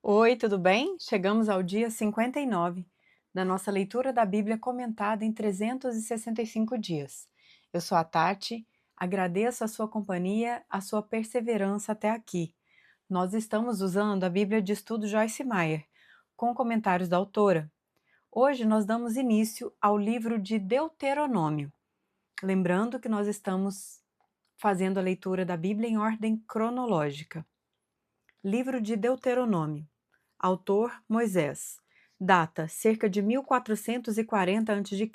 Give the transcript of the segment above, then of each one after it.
Oi, tudo bem? Chegamos ao dia 59 da nossa leitura da Bíblia comentada em 365 dias. Eu sou a Tati, agradeço a sua companhia, a sua perseverança até aqui. Nós estamos usando a Bíblia de Estudo Joyce Meyer, com comentários da autora. Hoje nós damos início ao livro de Deuteronômio. Lembrando que nós estamos fazendo a leitura da Bíblia em ordem cronológica. Livro de Deuteronômio. Autor Moisés. Data cerca de 1440 a.C.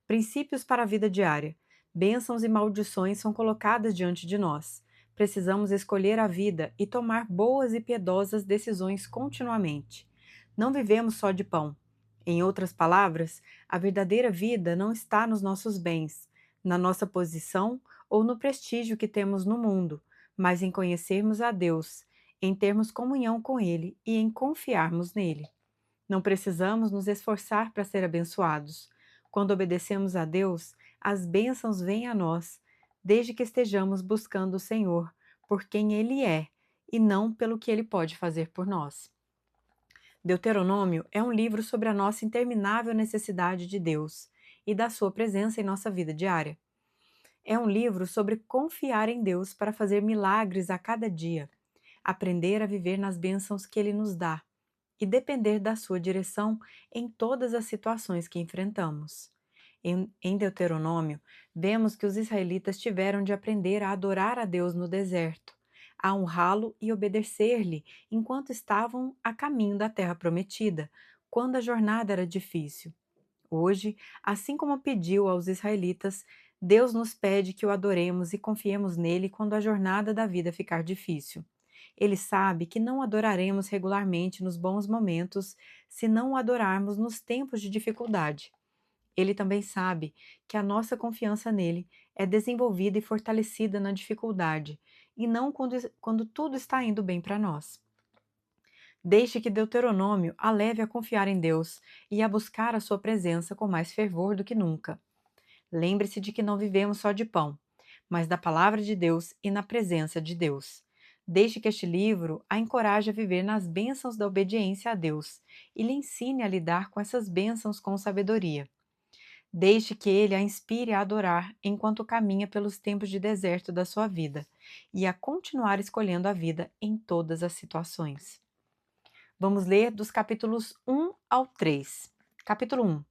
Princípios para a vida diária. Bênçãos e maldições são colocadas diante de nós. Precisamos escolher a vida e tomar boas e piedosas decisões continuamente. Não vivemos só de pão. Em outras palavras, a verdadeira vida não está nos nossos bens, na nossa posição ou no prestígio que temos no mundo, mas em conhecermos a Deus, em termos comunhão com Ele e em confiarmos nele. Não precisamos nos esforçar para ser abençoados. Quando obedecemos a Deus, as bênçãos vêm a nós, desde que estejamos buscando o Senhor por quem Ele é e não pelo que Ele pode fazer por nós. Deuteronômio é um livro sobre a nossa interminável necessidade de Deus e da sua presença em nossa vida diária. É um livro sobre confiar em Deus para fazer milagres a cada dia, aprender a viver nas bênçãos que Ele nos dá e depender da sua direção em todas as situações que enfrentamos. Em Deuteronômio, vemos que os israelitas tiveram de aprender a adorar a Deus no deserto, a honrá-lo e obedecer-lhe enquanto estavam a caminho da terra prometida, quando a jornada era difícil. Hoje, assim como pediu aos israelitas, Deus nos pede que o adoremos e confiemos nele quando a jornada da vida ficar difícil. Ele sabe que não adoraremos regularmente nos bons momentos se não o adorarmos nos tempos de dificuldade. Ele também sabe que a nossa confiança nele é desenvolvida e fortalecida na dificuldade, e não quando tudo está indo bem para nós. Deixe que Deuteronômio a leve a confiar em Deus e a buscar a sua presença com mais fervor do que nunca. Lembre-se de que não vivemos só de pão, mas da palavra de Deus e na presença de Deus. Deixe que este livro a encoraje a viver nas bênçãos da obediência a Deus e lhe ensine a lidar com essas bênçãos com sabedoria. Deixe que ele a inspire a adorar enquanto caminha pelos tempos de deserto da sua vida e a continuar escolhendo a vida em todas as situações. Vamos ler dos capítulos 1 ao 3. Capítulo 1.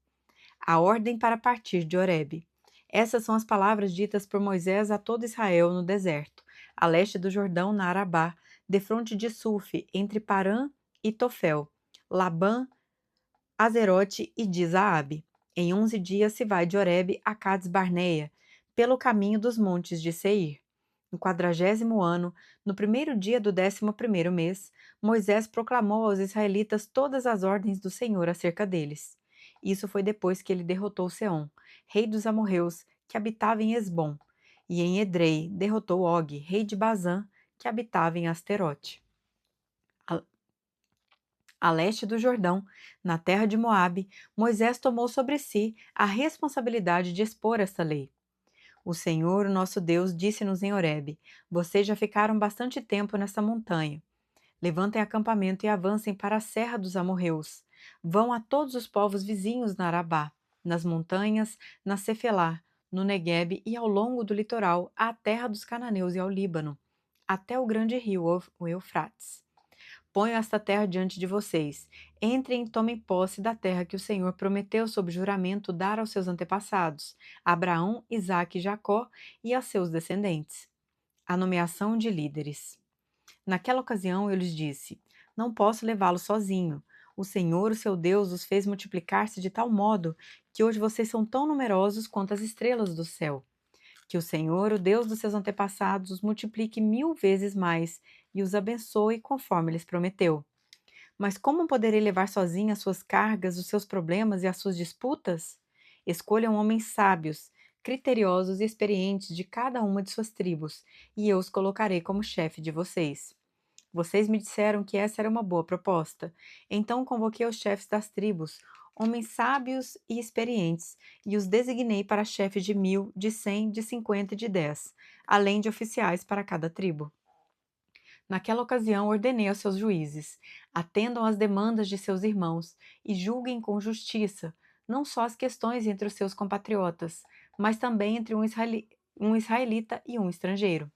A ordem para partir de Horebe. Essas são as palavras ditas por Moisés a todo Israel no deserto, a leste do Jordão, na Arabá, defronte de Sufi, entre Parã e Tofel, Labã, Azerote e Dizaabe. Em 11 dias se vai de Horebe a Cades Barneia, pelo caminho dos montes de Seir. No 40º ano, no primeiro dia do 11º mês, Moisés proclamou aos israelitas todas as ordens do Senhor acerca deles. Isso foi depois que ele derrotou Seom, rei dos amorreus, que habitava em Esbom, e em Edrei derrotou Og, rei de Bazã, que habitava em Asterote. A leste do Jordão, na terra de Moabe, Moisés tomou sobre si a responsabilidade de expor esta lei. O Senhor, o nosso Deus, disse-nos em Horebe: Vocês já ficaram bastante tempo nesta montanha. Levantem acampamento e avancem para a serra dos amorreus. Vão a todos os povos vizinhos na Arabá, nas montanhas, na Cefelá, no Neguebe e ao longo do litoral, à terra dos cananeus e ao Líbano, até o grande rio, o Eufrates. Ponho esta terra diante de vocês. Entrem e tomem posse da terra que o Senhor prometeu sob juramento dar aos seus antepassados, Abraão, Isaque e Jacó, e a seus descendentes. A nomeação de líderes. Naquela ocasião eu lhes disse: Não posso levá-lo sozinho. O Senhor, o seu Deus, os fez multiplicar-se de tal modo que hoje vocês são tão numerosos quanto as estrelas do céu. Que o Senhor, o Deus dos seus antepassados, os multiplique 1000 vezes mais e os abençoe conforme lhes prometeu. Mas como poderei levar sozinha as suas cargas, os seus problemas e as suas disputas? Escolham homens sábios, criteriosos e experientes de cada uma de suas tribos, e eu os colocarei como chefe de vocês. Vocês me disseram que essa era uma boa proposta. Então convoquei os chefes das tribos, homens sábios e experientes, e os designei para chefes de 1000, de 100, de 50 e de 10, além de oficiais para cada tribo. Naquela ocasião, ordenei aos seus juízes: atendam às demandas de seus irmãos e julguem com justiça, não só as questões entre os seus compatriotas, mas também entre um israelita e um estrangeiro.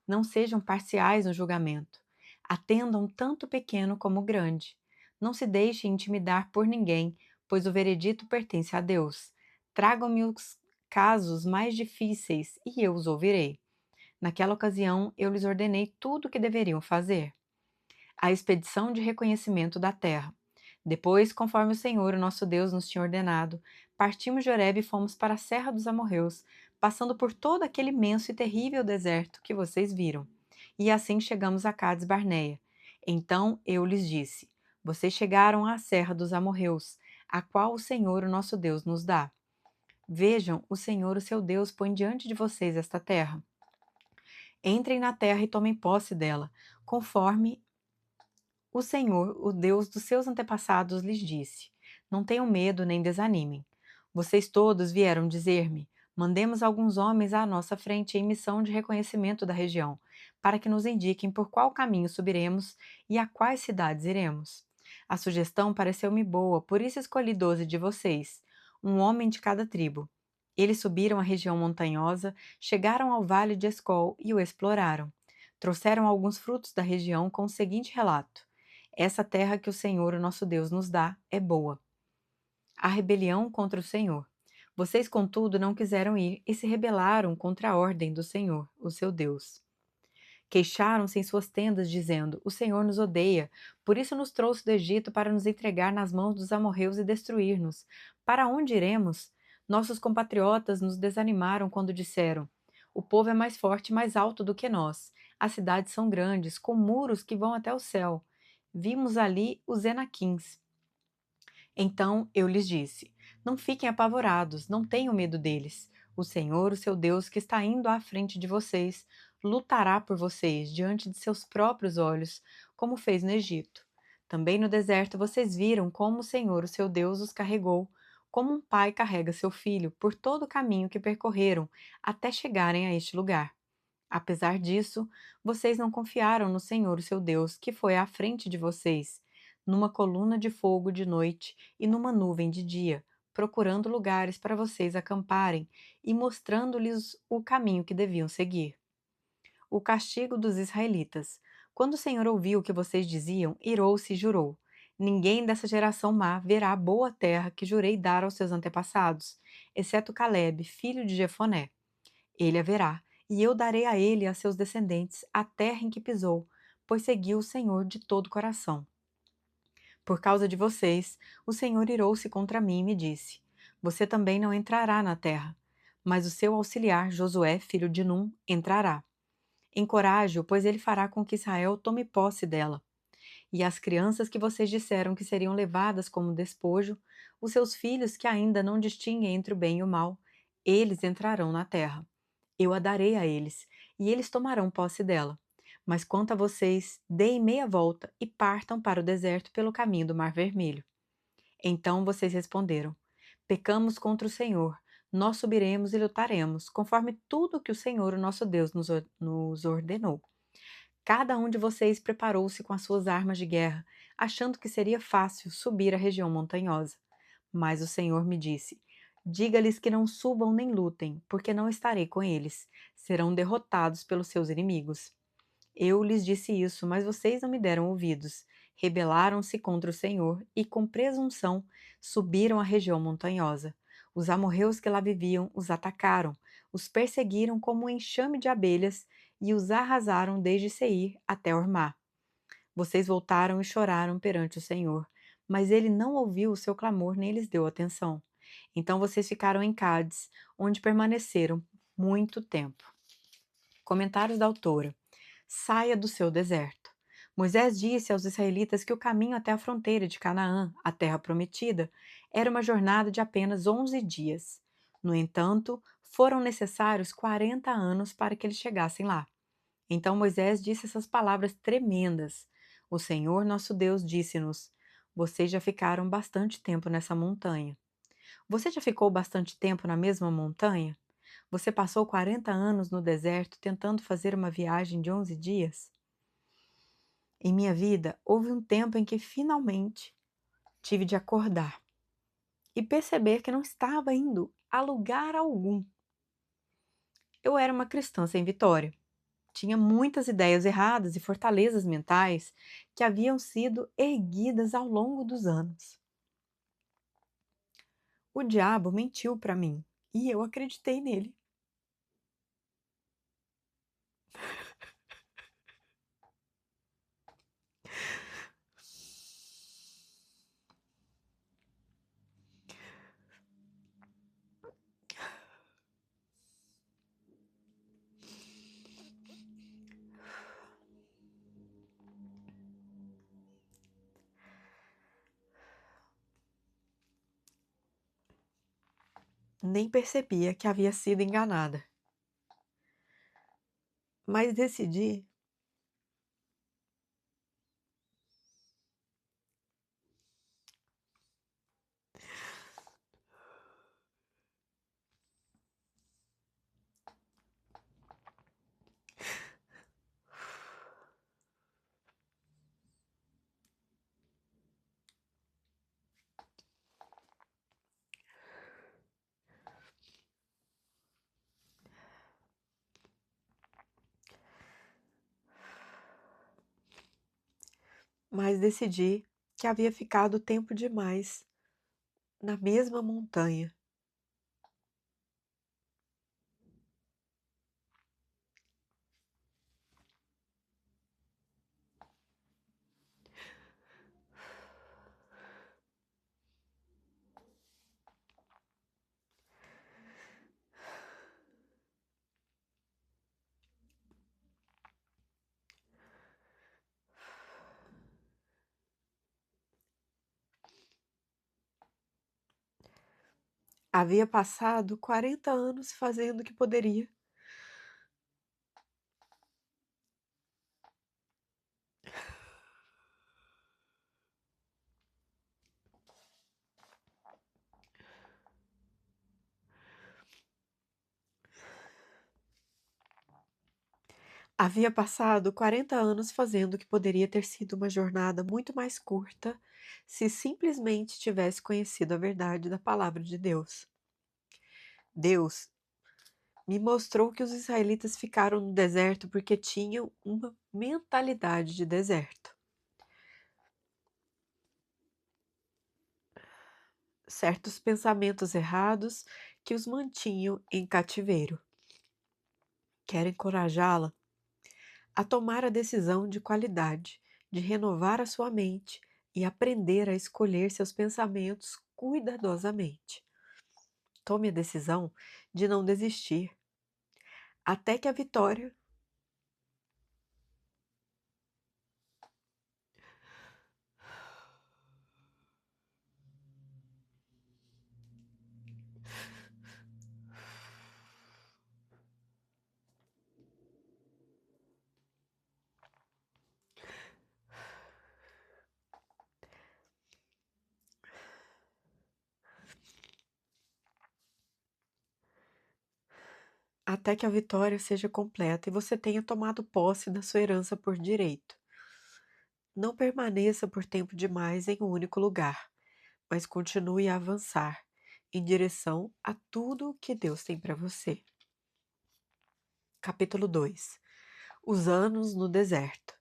Não sejam parciais no julgamento. Atendam tanto o pequeno como o grande. Não se deixem intimidar por ninguém, pois o veredito pertence a Deus. Tragam-me os casos mais difíceis e eu os ouvirei. Naquela ocasião, eu lhes ordenei tudo o que deveriam fazer. A expedição de reconhecimento da terra. Depois, conforme o Senhor, o nosso Deus, nos tinha ordenado, partimos de Horebe e fomos para a Serra dos Amorreus, passando por todo aquele imenso e terrível deserto que vocês viram. E assim chegamos a Cades Barneia. Então eu lhes disse: vocês chegaram à Serra dos Amorreus, a qual o Senhor, o nosso Deus, nos dá. Vejam, o Senhor, o seu Deus, põe diante de vocês esta terra. Entrem na terra e tomem posse dela, conforme o Senhor, o Deus dos seus antepassados, lhes disse: não tenham medo nem desanimem. Vocês todos vieram dizer-me: mandemos alguns homens à nossa frente em missão de reconhecimento da região, para que nos indiquem por qual caminho subiremos e a quais cidades iremos. A sugestão pareceu-me boa, por isso escolhi 12 de vocês, um homem de cada tribo. Eles subiram a região montanhosa, chegaram ao vale de Escol e o exploraram. Trouxeram alguns frutos da região com o seguinte relato: essa terra que o Senhor, o nosso Deus, nos dá é boa. A rebelião contra o Senhor. Vocês, contudo, não quiseram ir e se rebelaram contra a ordem do Senhor, o seu Deus. Queixaram-se em suas tendas, dizendo: o Senhor nos odeia, por isso nos trouxe do Egito para nos entregar nas mãos dos amorreus e destruir-nos. Para onde iremos? Nossos compatriotas nos desanimaram quando disseram: o povo é mais forte e mais alto do que nós. As cidades são grandes, com muros que vão até o céu. Vimos ali os Enaquins. Então eu lhes disse: não fiquem apavorados, não tenham medo deles. O Senhor, o seu Deus, que está indo à frente de vocês, lutará por vocês diante de seus próprios olhos, como fez no Egito. Também no deserto vocês viram como o Senhor, o seu Deus, os carregou, como um pai carrega seu filho, por todo o caminho que percorreram até chegarem a este lugar. Apesar disso, vocês não confiaram no Senhor, o seu Deus, que foi à frente de vocês, numa coluna de fogo de noite e numa nuvem de dia, procurando lugares para vocês acamparem e mostrando-lhes o caminho que deviam seguir. O castigo dos israelitas. Quando o Senhor ouviu o que vocês diziam, irou-se e jurou: ninguém dessa geração má verá a boa terra que jurei dar aos seus antepassados, exceto Caleb, filho de Jefoné. Ele haverá, e eu darei a ele e a seus descendentes a terra em que pisou, pois seguiu o Senhor de todo o coração. Por causa de vocês, o Senhor irou-se contra mim e me disse: você também não entrará na terra, mas o seu auxiliar Josué, filho de Num, entrará. Encoraje-o, pois ele fará com que Israel tome posse dela. E as crianças que vocês disseram que seriam levadas como despojo, os seus filhos que ainda não distinguem entre o bem e o mal, eles entrarão na terra. Eu a darei a eles, e eles tomarão posse dela. Mas quanto a vocês, deem meia volta e partam para o deserto pelo caminho do Mar Vermelho. Então vocês responderam: pecamos contra o Senhor, nós subiremos e lutaremos, conforme tudo que o Senhor, o nosso Deus, nos ordenou. Cada um de vocês preparou-se com as suas armas de guerra, achando que seria fácil subir a região montanhosa. Mas o Senhor me disse: diga-lhes que não subam nem lutem, porque não estarei com eles. Serão derrotados pelos seus inimigos. Eu lhes disse isso, mas vocês não me deram ouvidos. Rebelaram-se contra o Senhor e, com presunção, subiram a região montanhosa. Os amorreus que lá viviam os atacaram, os perseguiram como um enxame de abelhas e os arrasaram desde Seir até Ormá. Vocês voltaram e choraram perante o Senhor, mas ele não ouviu o seu clamor nem lhes deu atenção. Então vocês ficaram em Cádiz, onde permaneceram muito tempo. Comentários da autora. Saia do seu deserto. Moisés disse aos israelitas que o caminho até a fronteira de Canaã, a terra prometida, era uma jornada de apenas 11 dias. No entanto, foram necessários 40 anos para que eles chegassem lá. Então Moisés disse essas palavras tremendas. O Senhor nosso Deus disse-nos: vocês já ficaram bastante tempo nessa montanha. Você já ficou bastante tempo na mesma montanha? Você passou 40 anos no deserto tentando fazer uma viagem de 11 dias? Em minha vida, houve um tempo em que finalmente tive de acordar e perceber que não estava indo a lugar algum. Eu era uma cristã sem vitória. Tinha muitas ideias erradas e fortalezas mentais que haviam sido erguidas ao longo dos anos. O diabo mentiu para mim e eu acreditei nele. Nem percebia que havia sido enganada. Mas decidi que havia ficado tempo demais na mesma montanha. Havia passado 40 anos fazendo o que poderia. Havia passado 40 anos fazendo o que poderia ter sido uma jornada muito mais curta se simplesmente tivesse conhecido a verdade da palavra de Deus. Deus me mostrou que os israelitas ficaram no deserto porque tinham uma mentalidade de deserto. Certos pensamentos errados que os mantinham em cativeiro. Quero encorajá-la a tomar a decisão de qualidade, de renovar a sua mente e aprender a escolher seus pensamentos cuidadosamente. Tome a decisão de não desistir, até que a vitória seja completa e você tenha tomado posse da sua herança por direito. Não permaneça por tempo demais em um único lugar, mas continue a avançar em direção a tudo o que Deus tem para você. Capítulo 2. Os anos no deserto.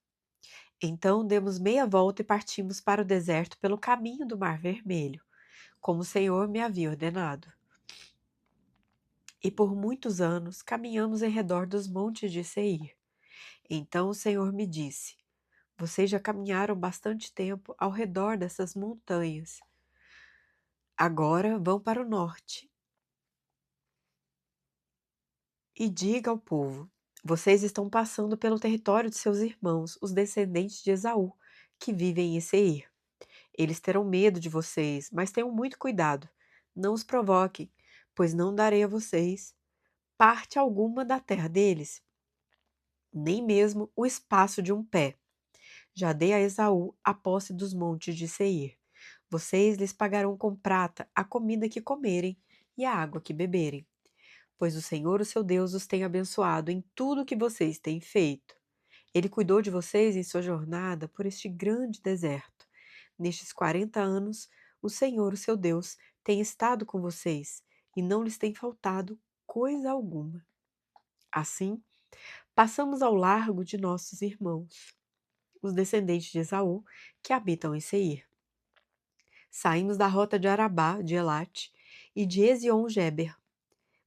Então demos meia volta e partimos para o deserto pelo caminho do Mar Vermelho, como o Senhor me havia ordenado. E por muitos anos caminhamos em redor dos montes de Seir. Então o Senhor me disse: vocês já caminharam bastante tempo ao redor dessas montanhas. Agora vão para o norte. E diga ao povo: vocês estão passando pelo território de seus irmãos, os descendentes de Esaú, que vivem em Seir. Eles terão medo de vocês, mas tenham muito cuidado. Não os provoquem, pois não darei a vocês parte alguma da terra deles, nem mesmo o espaço de um pé. Já dei a Esaú a posse dos montes de Seir. Vocês lhes pagarão com prata a comida que comerem e a água que beberem, pois o Senhor, o seu Deus, os tem abençoado em tudo o que vocês têm feito. Ele cuidou de vocês em sua jornada por este grande deserto. Nestes 40 anos, o Senhor, o seu Deus, tem estado com vocês e não lhes tem faltado coisa alguma. Assim, passamos ao largo de nossos irmãos, os descendentes de Esaú, que habitam em Seir. Saímos da rota de Arabá, de Elate, e de Ezion-Geber.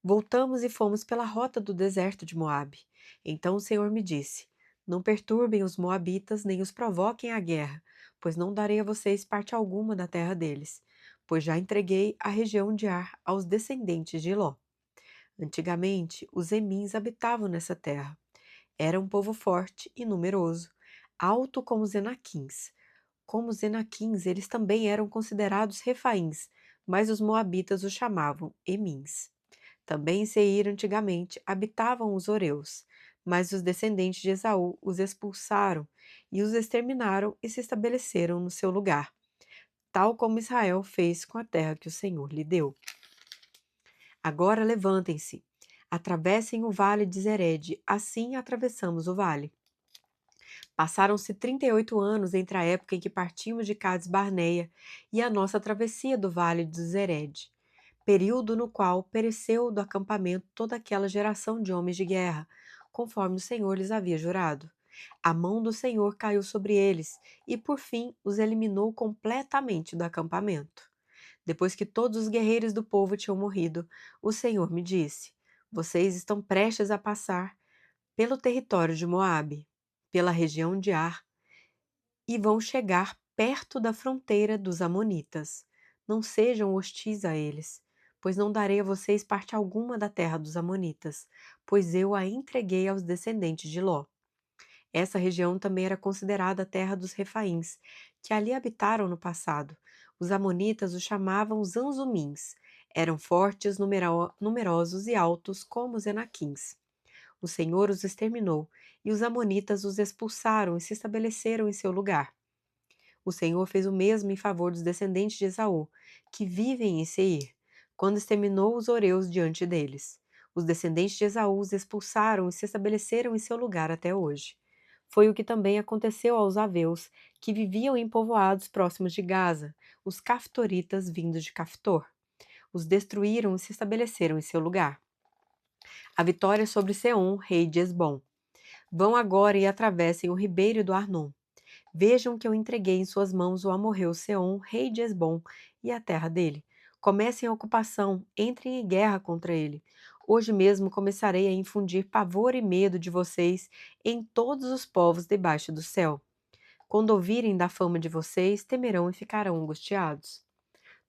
Voltamos e fomos pela rota do deserto de Moabe. Então o Senhor me disse: Não perturbem os moabitas nem os provoquem à guerra, pois não darei a vocês parte alguma da terra deles, pois já entreguei a região de Ar aos descendentes de Ló. Antigamente, os Emins habitavam nessa terra. Era um povo forte e numeroso, alto como os Enaquins. Como os Enaquins, eles também eram considerados refaíns, mas os moabitas os chamavam Emins. Também em Seir antigamente habitavam os Oreus, mas os descendentes de Esaú os expulsaram e os exterminaram e se estabeleceram no seu lugar, tal como Israel fez com a terra que o Senhor lhe deu. Agora levantem-se, atravessem o vale de Zered, assim atravessamos o vale. Passaram-se 38 anos entre a época em que partimos de Cades Barneia e a nossa travessia do vale de Zered, período no qual pereceu do acampamento toda aquela geração de homens de guerra, conforme o Senhor lhes havia jurado. A mão do Senhor caiu sobre eles e, por fim, os eliminou completamente do acampamento. Depois que todos os guerreiros do povo tinham morrido, o Senhor me disse: Vocês estão prestes a passar pelo território de Moabe, pela região de Ar, e vão chegar perto da fronteira dos amonitas. Não sejam hostis a eles, pois não darei a vocês parte alguma da terra dos amonitas, pois eu a entreguei aos descendentes de Ló. Essa região também era considerada a terra dos refaíns, que ali habitaram no passado. Os amonitas os chamavam Zanzumins. Eram fortes, numerosos e altos como os Enaquins. O Senhor os exterminou, e os amonitas os expulsaram e se estabeleceram em seu lugar. O Senhor fez o mesmo em favor dos descendentes de Esaú, que vivem em Seir, quando exterminou os Oreus diante deles. Os descendentes de Esaú os expulsaram e se estabeleceram em seu lugar até hoje. Foi o que também aconteceu aos aveus, que viviam em povoados próximos de Gaza, os caftoritas vindos de Caftor. Os destruíram e se estabeleceram em seu lugar. A vitória sobre Seom, rei de Esbom. Vão agora e atravessem o ribeiro do Arnon. Vejam que eu entreguei em suas mãos o amorreu Seom, rei de Esbom, e a terra dele. Comecem a ocupação, entrem em guerra contra ele. Hoje mesmo começarei a infundir pavor e medo de vocês em todos os povos debaixo do céu. Quando ouvirem da fama de vocês, temerão e ficarão angustiados.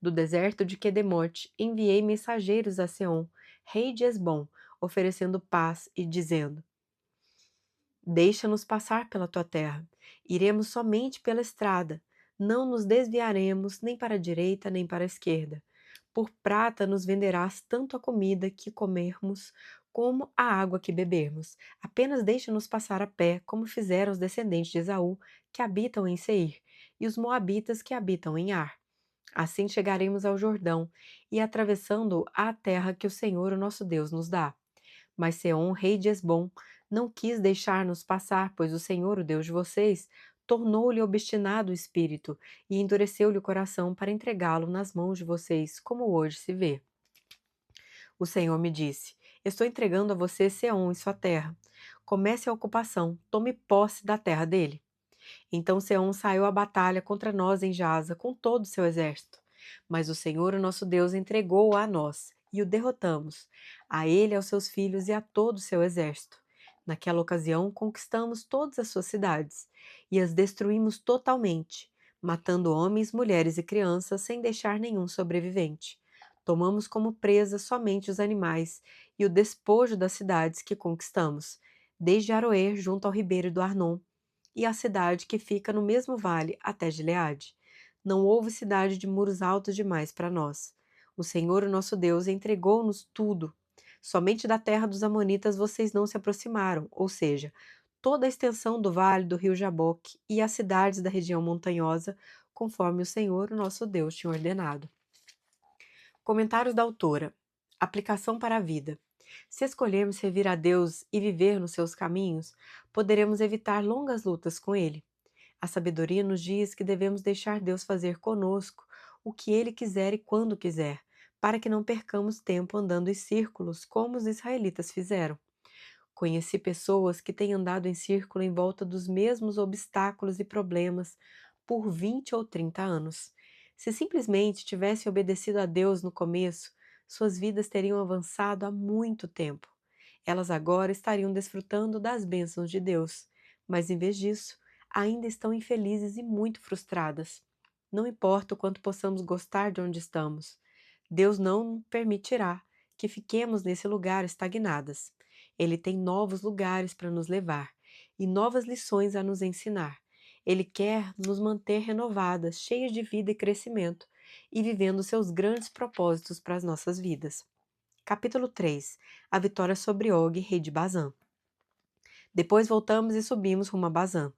Do deserto de Quedemote enviei mensageiros a Seom, rei de Esbom, oferecendo paz e dizendo: Deixa-nos passar pela tua terra. Iremos somente pela estrada. Não nos desviaremos nem para a direita nem para a esquerda. Por prata nos venderás tanto a comida que comermos como a água que bebermos. Apenas deixa-nos passar a pé, como fizeram os descendentes de Esaú, que habitam em Seir, e os moabitas que habitam em Ar. Assim chegaremos ao Jordão e atravessando a terra que o Senhor, o nosso Deus, nos dá. Mas Seom, rei de Esbom, não quis deixar-nos passar, pois o Senhor, o Deus de vocês, tornou-lhe obstinado o espírito e endureceu-lhe o coração para entregá-lo nas mãos de vocês, como hoje se vê. O Senhor me disse: Estou entregando a você Seom e sua terra. Comece a ocupação, tome posse da terra dele. Então Seom saiu à batalha contra nós em Jaza com todo o seu exército. Mas o Senhor, o nosso Deus, entregou-o a nós e o derrotamos, a ele, aos seus filhos e a todo o seu exército. Naquela ocasião, conquistamos todas as suas cidades e as destruímos totalmente, matando homens, mulheres e crianças sem deixar nenhum sobrevivente. Tomamos como presa somente os animais e o despojo das cidades que conquistamos, desde Aroer junto ao ribeiro do Arnon, e a cidade que fica no mesmo vale até Gileade. Não houve cidade de muros altos demais para nós. O Senhor, o nosso Deus, entregou-nos tudo. Somente da terra dos amonitas vocês não se aproximaram, ou seja, toda a extensão do vale do rio Jaboque e as cidades da região montanhosa, conforme o Senhor, o nosso Deus, tinha ordenado. Comentários da autora. Aplicação para a vida. Se escolhermos servir a Deus e viver nos seus caminhos, poderemos evitar longas lutas com Ele. A sabedoria nos diz que devemos deixar Deus fazer conosco o que Ele quiser e quando quiser, para que não percamos tempo andando em círculos como os israelitas fizeram. Conheci pessoas que têm andado em círculo em volta dos mesmos obstáculos e problemas por 20 ou 30 anos. Se simplesmente tivessem obedecido a Deus no começo, suas vidas teriam avançado há muito tempo. Elas agora estariam desfrutando das bênçãos de Deus, mas em vez disso, ainda estão infelizes e muito frustradas. Não importa o quanto possamos gostar de onde estamos, Deus não permitirá que fiquemos nesse lugar estagnadas. Ele tem novos lugares para nos levar e novas lições a nos ensinar. Ele quer nos manter renovadas, cheias de vida e crescimento, e vivendo seus grandes propósitos para as nossas vidas. Capítulo 3. A vitória sobre Og, rei de Bazã. Depois voltamos e subimos rumo a Bazã.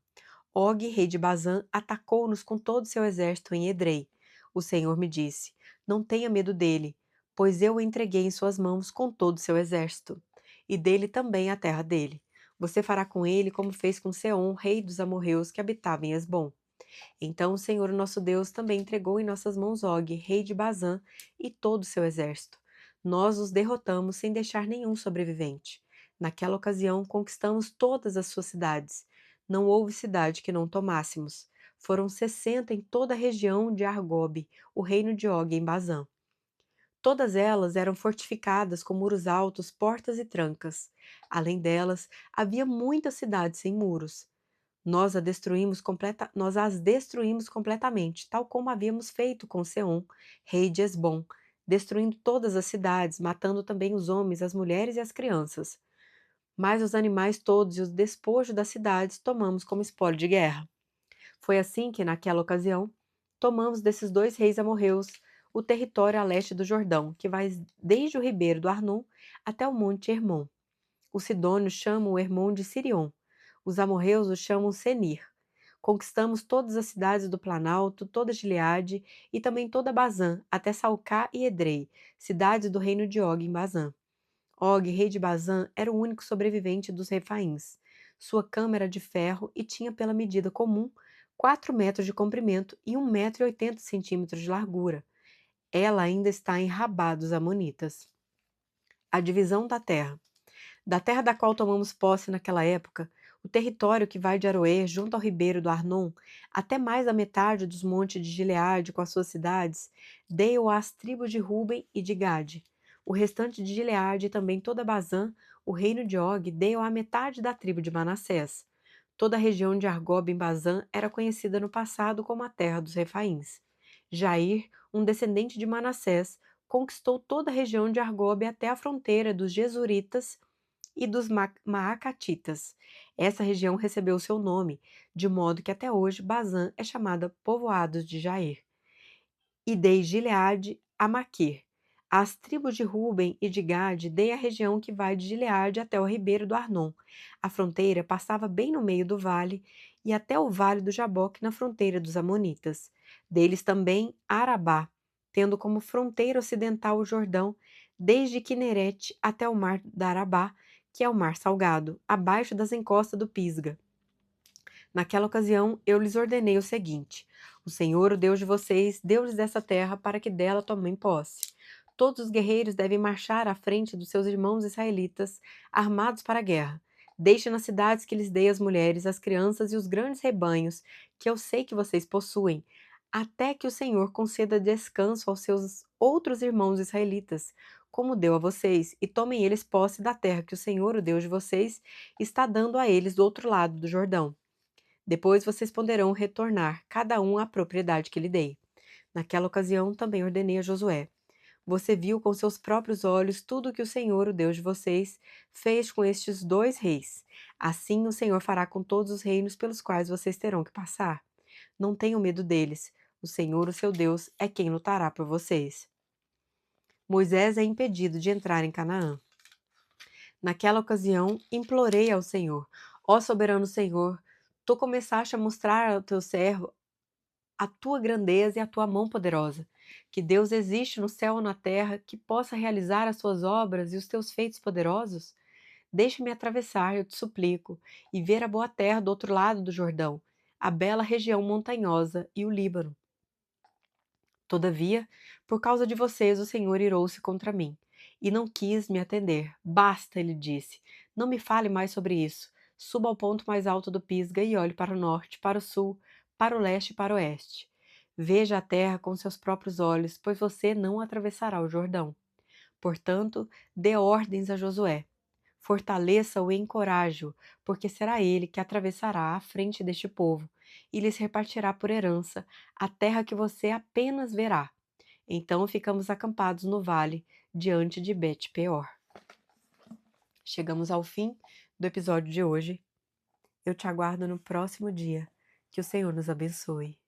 Og, rei de Bazã, atacou-nos com todo o seu exército em Edrei. O Senhor me disse: Não tenha medo dele, pois eu o entreguei em suas mãos com todo o seu exército, e dele também a terra dele. Você fará com ele como fez com Seom, rei dos amorreus que habitava em Hesbom. Então o Senhor nosso Deus também entregou em nossas mãos Og, rei de Bazã, e todo o seu exército. Nós os derrotamos sem deixar nenhum sobrevivente. Naquela ocasião conquistamos todas as suas cidades. Não houve cidade que não tomássemos. Foram 60 em toda a região de Argobe, o reino de Og em Bazã. Todas elas eram fortificadas com muros altos, portas e trancas. Além delas, havia muitas cidades sem muros. Nós as destruímos completamente, tal como havíamos feito com Seom, rei de Hesbom, destruindo todas as cidades, matando também os homens, as mulheres e as crianças. Mas os animais todos e os despojos das cidades tomamos como espólio de guerra. Foi assim que, naquela ocasião, tomamos desses dois reis amorreus o território a leste do Jordão, que vai desde o ribeiro do Arnon até o monte Hermon. Os sidônios chamam o Hermon de Sirion. Os amorreus o chamam Senir. Conquistamos todas as cidades do Planalto, toda Gileade e também toda Bazã, até Salcá e Edrei, cidades do reino de Og em Bazã. Og, rei de Bazã, era o único sobrevivente dos Refaíns. Sua cama era de ferro e tinha pela medida comum 4 metros de comprimento e 1,80 m de largura. Ela ainda está em Rabá dos Amonitas. A divisão da terra. Da terra da qual tomamos posse naquela época, o território que vai de Aroer, junto ao ribeiro do Arnon, até mais da metade dos montes de Gileade com as suas cidades, dei-o às tribos de Ruben e de Gade. O restante de Gileade e também toda Bazã, o reino de Og, dei-o à metade da tribo de Manassés. Toda a região de Argob em Bazã era conhecida no passado como a terra dos Refaíns. Jair, um descendente de Manassés, conquistou toda a região de Argob até a fronteira dos Gesuritas e dos Maacatitas. Essa região recebeu seu nome, de modo que até hoje Bazã é chamada Povoados de Jair. E dei Gileade a Maquir. As tribos de Ruben e de Gade dei a região que vai de Gileade até o ribeiro do Arnon. A fronteira passava bem no meio do vale e até o vale do Jaboque na fronteira dos Amonitas. Deles também Arabá, tendo como fronteira ocidental o Jordão, desde Quinerete até o mar da Arabá, que é o mar salgado, abaixo das encostas do Pisga. Naquela ocasião, eu lhes ordenei o seguinte: O Senhor, o Deus de vocês, deu-lhes essa terra para que dela tomem posse. Todos os guerreiros devem marchar à frente dos seus irmãos israelitas, armados para a guerra. Deixe nas cidades que lhes dei as mulheres, as crianças e os grandes rebanhos, que eu sei que vocês possuem, até que o Senhor conceda descanso aos seus outros irmãos israelitas, como deu a vocês, e tomem eles posse da terra que o Senhor, o Deus de vocês, está dando a eles do outro lado do Jordão. Depois vocês poderão retornar, cada um à propriedade que lhe dei. Naquela ocasião também ordenei a Josué: Você viu com seus próprios olhos tudo o que o Senhor, o Deus de vocês, fez com estes dois reis. Assim o Senhor fará com todos os reinos pelos quais vocês terão que passar. Não tenham medo deles. O Senhor, o seu Deus, é quem lutará por vocês. Moisés é impedido de entrar em Canaã. Naquela ocasião, implorei ao Senhor: Ó soberano Senhor, tu começaste a mostrar ao teu servo a tua grandeza e a tua mão poderosa, que Deus existe no céu ou na terra, que possa realizar as suas obras e os teus feitos poderosos? Deixa-me atravessar, eu te suplico, e ver a boa terra do outro lado do Jordão, a bela região montanhosa e o Líbano. Todavia, por causa de vocês, o Senhor irou-se contra mim, e não quis me atender. Basta, ele disse, não me fale mais sobre isso. Suba ao ponto mais alto do Pisga e olhe para o norte, para o sul, para o leste e para o oeste. Veja a terra com seus próprios olhos, pois você não atravessará o Jordão. Portanto, dê ordens a Josué. Fortaleça-o e encoraje-o, porque será ele que atravessará à frente deste povo e lhes repartirá por herança a terra que você apenas verá. Então ficamos acampados no vale, diante de Bet-peor. Chegamos ao fim do episódio de hoje. Eu te aguardo no próximo dia. Que o Senhor nos abençoe.